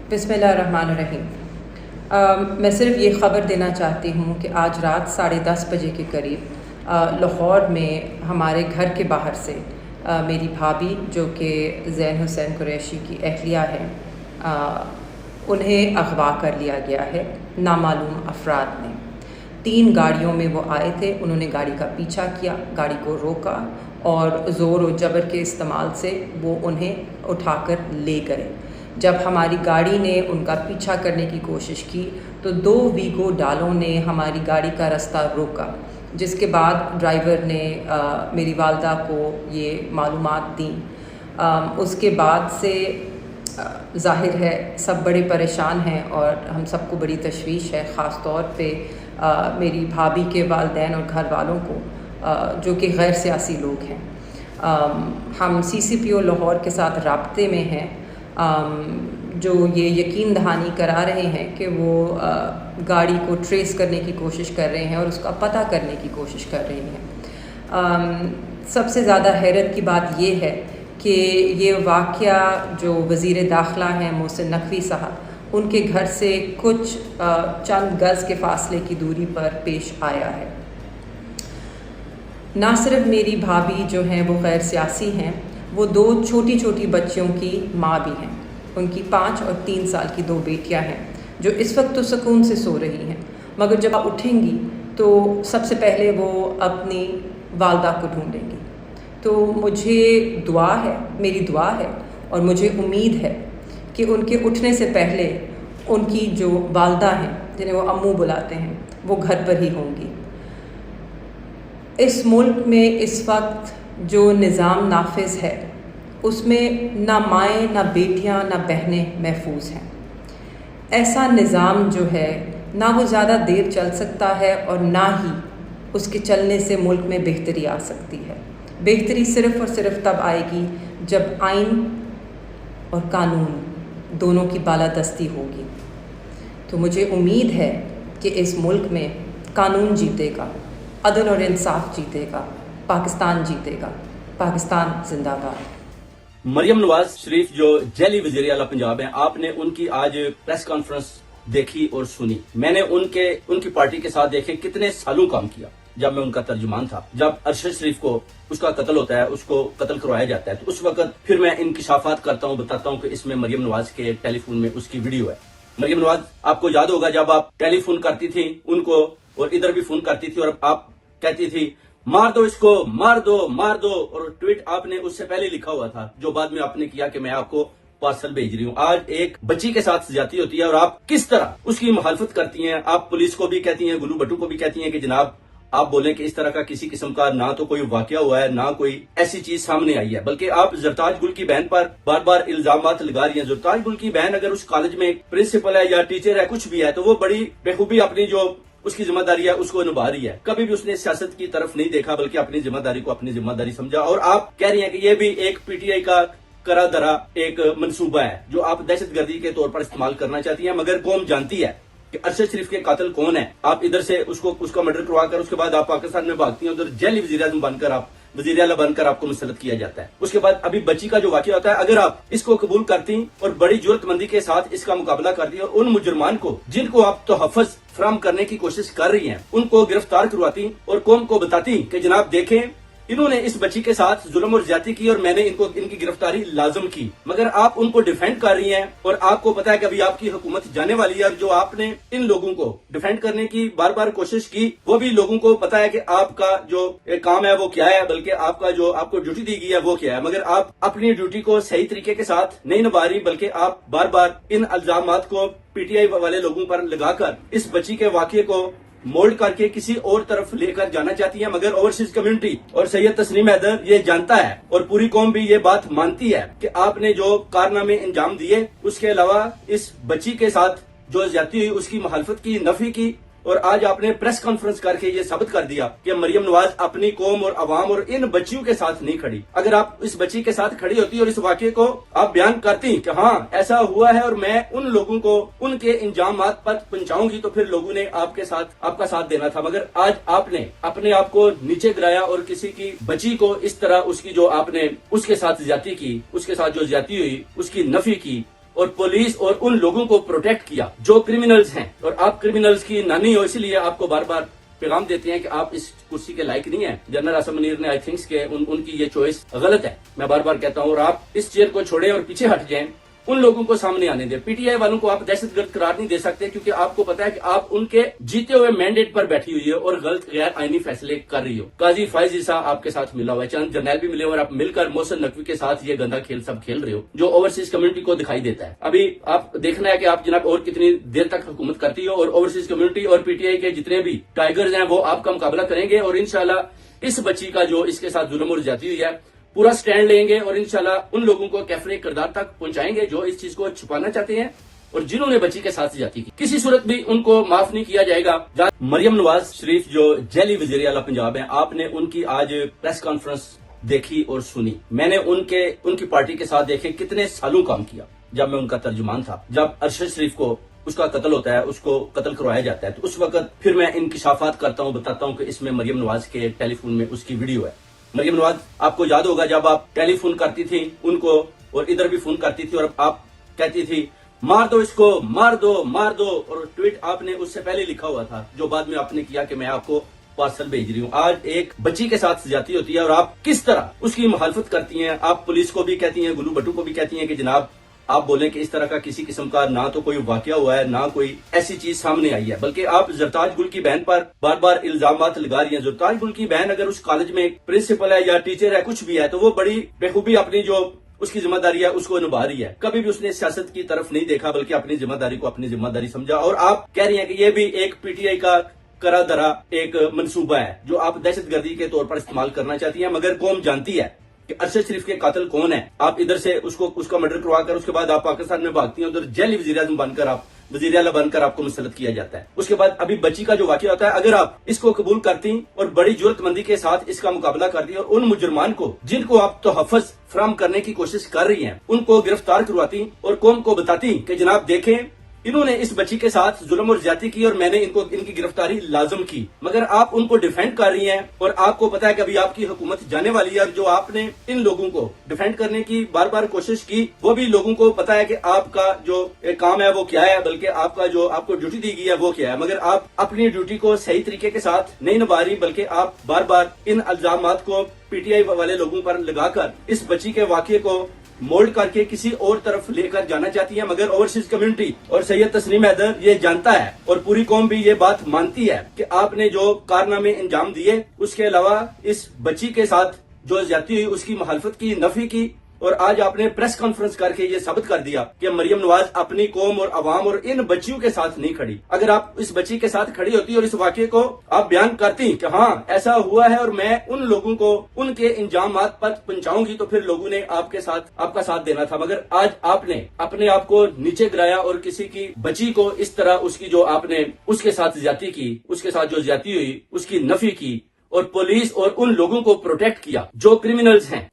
बिस्मिल्लाहिर्रहमानिर्रहीम। मैं सिर्फ ये ख़बर देना चाहती हूँ कि आज रात 10:30 बजे के करीब लाहौर में हमारे घर के बाहर से मेरी भाभी जो कि ज़ैन हुसैन कुरैशी की अहलिया है, उन्हें अगवा कर लिया गया है नामालूम अफराद ने। 3 गाड़ियों में वो आए थे। उन्होंने गाड़ी का पीछा किया, गाड़ी को रोका और ज़ोर और जबर के इस्तेमाल से वो उन्हें उठाकर ले गए। जब हमारी गाड़ी ने उनका पीछा करने की कोशिश की तो 2 वीगो डालों ने हमारी गाड़ी का रास्ता रोका, जिसके बाद ड्राइवर ने मेरी वालदा को ये मालूमात दी। उसके बाद से ज़ाहिर है सब बड़े परेशान हैं और हम सबको बड़ी तशवीश है, ख़ास तौर पे मेरी भाभी के वालिदैन और घर वालों को जो कि गैर सियासी लोग हैं। हम CCPO लाहौर के साथ राब्ते में हैं, जो ये यकीन दहानी करा रहे हैं कि वो गाड़ी को ट्रेस करने की कोशिश कर रहे हैं और उसका पता करने की कोशिश कर रहे हैं। सबसे ज़्यादा हैरत की बात ये है कि ये वाक़या जो वज़ीर दाखिला हैं मोहसिन नकवी साहब, उनके घर से कुछ चंद गज़ के फ़ासले की दूरी पर पेश आया है। ना सिर्फ मेरी भाभी जो हैं वो गैर सियासी हैं, वो 2 छोटी छोटी बच्चियों की माँ भी हैं। उनकी 5 और 3 साल की 2 बेटियां हैं जो इस वक्त तो सुकून से सो रही हैं, मगर जब उठेंगी तो सबसे पहले वो अपनी वालदा को ढूंढेंगी। तो मुझे दुआ है, मेरी दुआ है और मुझे उम्मीद है कि उनके उठने से पहले उनकी जो वालदा हैं, जिन्हें वो अम्मू बुलाते हैं, वो घर पर ही होंगी। इस मुल्क में इस वक्त जो निज़ाम नाफिज है उसमें ना माएँ, ना बेटियाँ, ना बहनें महफूज हैं। ऐसा निज़ाम जो है ना वो ज़्यादा देर चल सकता है और ना ही उसके चलने से मुल्क में बेहतरी आ सकती है। बेहतरी सिर्फ़ और सिर्फ तब आएगी जब आइन और कानून दोनों की बालादस्ती होगी। तो मुझे उम्मीद है कि इस मुल्क में कानून जीतेगा, अदल और इंसाफ जीतेगा, पाकिस्तान जीतेगा। पाकिस्तान जिंदाबाद। मरियम नवाज शरीफ जो जेली वज़ीर आला पंजाब हैं, आपने उनकी आज प्रेस कॉन्फ्रेंस देखी और सुनी। मैंने उनकी पार्टी के साथ देखे कितने सालों काम किया। जब मैं उनका तर्जुमान था, जब अरशद शरीफ को उसका कत्ल होता है, उसको कत्ल करवाया जाता है, तो उस वक्त फिर मैं इंकिशाफात करता हूँ, बताता हूँ कि इसमें मरियम नवाज के टेलीफोन में उसकी वीडियो है। मरियम नवाज, आपको याद होगा जब आप टेलीफोन करती थी उनको और इधर भी फोन करती थी और आप कहती थी मार दो इसको, मार दो, मार दो, और ट्वीट आपने उससे पहले लिखा हुआ था, जो बाद में आपने किया कि मैं आपको पार्सल भेज रही हूँ। आज एक बच्ची के साथ ज्यादती होती है और आप किस तरह उसकी मुखालफत करती हैं। आप पुलिस को भी कहती हैं, गुल्लू भट्टू को भी कहती हैं कि जनाब आप बोलें कि इस तरह का किसी किस्म का ना तो कोई वाकया हुआ है, ना कोई ऐसी चीज सामने आई है, बल्कि आप जरताज गुल की बहन पर बार बार इल्जामात लगा रही हैं। जरताज गुल की बहन अगर उस कॉलेज में प्रिंसिपल है या टीचर है, कुछ भी है, तो वो बड़ी बेखूबी अपनी जो उसकी जिम्मेदारी है उसको निभा रही है। कभी भी उसने सियासत की तरफ नहीं देखा, बल्कि अपनी जिम्मेदारी को अपनी जिम्मेदारी समझा। और आप कह रही हैं कि ये भी एक PTI का करा धरा एक मंसूबा है जो आप दहशतगर्दी के तौर पर इस्तेमाल करना चाहती हैं, मगर कौम जानती है कि अरशद शरीफ के कातिल कौन है। आप इधर से उसका मर्डर करवा कर उसके बाद आप पाकिस्तान में भागती हैं, उधर जेली वज़ीर-ए-आज़म बनकर आप वज़ीर आला बनकर आपको मुसल्लत किया जाता है। उसके बाद अभी बच्ची का जो वाकया होता है, अगर आप इसको कबूल करती और बड़ी जुर्रतमंदी के साथ इसका मुकाबला करती और उन मुजरमान को जिनको आप तोहफ़्फ़ुज़ फराहम करने की कोशिश कर रही हैं उनको गिरफ्तार करवाती और कौम को बताती कि जनाब देखें इन्होंने इस बच्ची के साथ जुल्म और ज्यादती की और मैंने इनकी गिरफ्तारी लाजम की, मगर आप उनको डिफेंड कर रही हैं और आपको पता है कि अभी आपकी हुकूमत जाने वाली है। और जो आपने इन लोगों को डिफेंड करने की बार बार कोशिश की, वो भी लोगों को पता है कि आपका जो काम है वो क्या है, बल्कि आपका जो आपको ड्यूटी दी गई है वो क्या है, मगर आप अपनी ड्यूटी को सही तरीके के साथ नहीं निभा रही, बल्कि आप बार बार इन इल्जामात को PTI वाले लोगों पर लगाकर इस बच्ची के वाकये को मोल्ड करके किसी और तरफ लेकर जाना चाहती है। मगर ओवरसीज कम्युनिटी और सैयद तस्नीम हैदर ये जानता है और पूरी कौम भी ये बात मानती है कि आपने जो कारनामे अंजाम दिए, उसके अलावा इस बच्ची के साथ जो ज्यादती हुई उसकी मुखालफत की, नफी की, और आज आपने प्रेस कॉन्फ्रेंस करके ये साबित कर दिया कि मरियम नवाज अपनी कौम और अवाम और इन बच्चियों के साथ नहीं खड़ी। अगर आप इस बच्ची के साथ खड़ी होती और इस वाकये को आप बयान करती कि हाँ ऐसा हुआ है और मैं उन लोगों को उनके इंजामात पर पहुंचाऊंगी, तो फिर लोगों ने आपका साथ देना था। मगर आज आपने अपने आप को नीचे गिराया और किसी की बच्ची को इस तरह उसकी जो आपने उसके साथ ज्यादती की, उसके साथ जो ज्यादती हुई उसकी नफी की اور پولیس اور ان لوگوں کو پروٹیکٹ کیا جو کرمنلز ہیں، اور آپ کرمنلز کی نانی ہو، اسی لیے آپ کو بار بار پیغام دیتے ہیں کہ آپ اس کرسی کے لائق نہیں ہیں۔ جنرل اسم منیر نے آئی تھنکس کہ ان کی یہ چوائس غلط ہے، میں بار بار کہتا ہوں، اور آپ اس چیئر کو چھوڑیں اور پیچھے ہٹ جائیں، ان لوگوں کو سامنے آنے دیں۔ پی ٹی آئی والوں کو آپ دہشت گرد قرار نہیں دے سکتے، کیونکہ آپ کو پتا ہے کہ آپ ان کے جیتے ہوئے مینڈیٹ پر بیٹھی ہوئی ہے اور غلط غیر آئینی فیصلے کر رہی ہو۔ قاضی فائز عیسیٰ آپ کے ساتھ ملا ہوا ہے، چند جرنیل بھی ملے اور آپ مل کر محسن نقوی کے ساتھ یہ گندا کھیل سب کھیل رہے ہو جو اوورسیز کمیونٹی کو دکھائی دیتا ہے۔ ابھی آپ دیکھنا ہے کہ آپ جناب اور کتنی دیر تک حکومت کرتی ہو، اور اوورسیز کمیونٹی اور پی ٹی آئی کے جتنے بھی ٹائیگرز ہیں وہ آپ کا مقابلہ کریں گے، اور انشاءاللہ اس بچی کا جو اس کے ساتھ ظلم اور زیادتی ہوئی ہے پورا سٹینڈ لیں گے، اور انشاءاللہ ان لوگوں کو کیفرے کردار تک پہنچائیں گے جو اس چیز کو چھپانا چاہتے ہیں اور جنہوں نے بچی کے ساتھ زیادتی کی۔ کسی صورت بھی ان کو معاف نہیں کیا جائے گا۔ مریم نواز شریف جو جیلی وزیر اعلیٰ پنجاب ہیں، آپ نے ان کی آج پریس کانفرنس دیکھی اور سنی۔ میں نے ان کی پارٹی کے ساتھ دیکھے کتنے سالوں کام کیا جب میں ان کا ترجمان تھا۔ جب ارشد شریف کو اس کا قتل ہوتا ہے، اس کو قتل کروایا جاتا ہے، تو اس وقت پھر میں انکشافات کرتا ہوں، بتاتا ہوں کہ اس میں مریم نواز کے ٹیلی فون میں اس کی ویڈیو ہے۔ مریم نواز آپ کو یاد ہوگا جب آپ ٹیلی فون کرتی تھی ان کو اور ادھر بھی فون کرتی تھی اور آپ کہتی تھی مار دو اس کو، مار دو مار دو، اور ٹویٹ آپ نے اس سے پہلے لکھا ہوا تھا جو بعد میں آپ نے کیا کہ میں آپ کو پارسل بھیج رہی ہوں۔ آج ایک بچی کے ساتھ زیادتی ہوتی ہے اور آپ کس طرح اس کی مخالفت کرتی ہیں۔ آپ پولیس کو بھی کہتی ہیں، گلو بٹو کو بھی کہتی ہیں کہ جناب آپ بولیں کہ اس طرح کا کسی قسم کا نہ تو کوئی واقعہ ہوا ہے، نہ کوئی ایسی چیز سامنے آئی ہے، بلکہ آپ زرتاج گل کی بہن پر بار بار الزامات لگا رہی ہیں۔ زرتاج گل کی بہن اگر اس کالج میں پرنسپل ہے یا ٹیچر ہے، کچھ بھی ہے، تو وہ بڑی بخوبی اپنی جو اس کی ذمہ داری ہے اس کو نبھا رہی ہے۔ کبھی بھی اس نے سیاست کی طرف نہیں دیکھا بلکہ اپنی ذمہ داری کو اپنی ذمہ داری سمجھا، اور آپ کہہ رہی ہیں کہ یہ بھی ایک پی ٹی آئی کا کرا درا ایک منصوبہ ہے جو آپ دہشت گردی کے طور پر استعمال کرنا چاہتی ہیں، مگر قوم جانتی ہے کہ ارشد شریف کے قاتل کون ہے۔ آپ ادھر سے اس کا مرڈر کروا کر اس کے بعد آپ پاکستان میں بھاگتی ہیں، ادھر جیلی وزیر اعظم بن کر وزیر اعلیٰ بن کر آپ کو مسلط کیا جاتا ہے۔ اس کے بعد ابھی بچی کا جو واقعہ ہوتا ہے، اگر آپ اس کو قبول کرتی اور بڑی جرات مندی کے ساتھ اس کا مقابلہ کرتی اور ان مجرمان کو جن کو آپ تحفظ فراہم کرنے کی کوشش کر رہی ہیں ان کو گرفتار کرواتی اور قوم کو بتاتی کہ جناب دیکھیں انہوں نے اس بچی کے ساتھ ظلم اور زیادتی کی اور میں نے ان کی گرفتاری لازم کی، مگر آپ ان کو ڈیفینڈ کر رہی ہیں، اور آپ کو پتا ہے کہ ابھی آپ کی حکومت جانے والی ہے، اور جو آپ نے ان لوگوں کو ڈیفینڈ کرنے کی بار بار کوشش کی وہ بھی لوگوں کو پتا ہے کہ آپ کا جو کام ہے وہ کیا ہے، بلکہ آپ کو ڈیوٹی دی گئی ہے وہ کیا ہے، مگر آپ اپنی ڈیوٹی کو صحیح طریقے کے ساتھ نہیں نبھا رہی، بلکہ آپ بار بار ان الزامات کو پی ٹی آئی والے لوگوں پر لگا کر اس بچی کے واقعے کو مولڈ کر کے کسی اور طرف لے کر جانا چاہتی ہیں۔ مگر اوورسیز کمیونٹی اور سید تسنیم حیدر یہ جانتا ہے اور پوری قوم بھی یہ بات مانتی ہے کہ آپ نے جو کارنامے انجام دیے اس کے علاوہ اس بچی کے ساتھ جو زیادتی ہوئی اس کی مخالفت کی، نفی کی، اور آج آپ نے پریس کانفرنس کر کے یہ ثابت کر دیا کہ مریم نواز اپنی قوم اور عوام اور ان بچیوں کے ساتھ نہیں کھڑی۔ اگر آپ اس بچی کے ساتھ کھڑی ہوتی اور اس واقعے کو آپ بیان کرتی کہ ہاں ایسا ہوا ہے اور میں ان لوگوں کو ان کے انجامات پر پہنچاؤں گی، تو پھر لوگوں نے آپ کا ساتھ دینا تھا، مگر آج آپ نے اپنے آپ کو نیچے گرایا اور کسی کی بچی کو اس طرح اس کی جو آپ نے اس کے ساتھ زیادتی کی، اس کے ساتھ جو زیادتی ہوئی اس کی نفی کی، اور پولیس اور ان لوگوں کو پروٹیکٹ کیا جو کرمنلز ہیں۔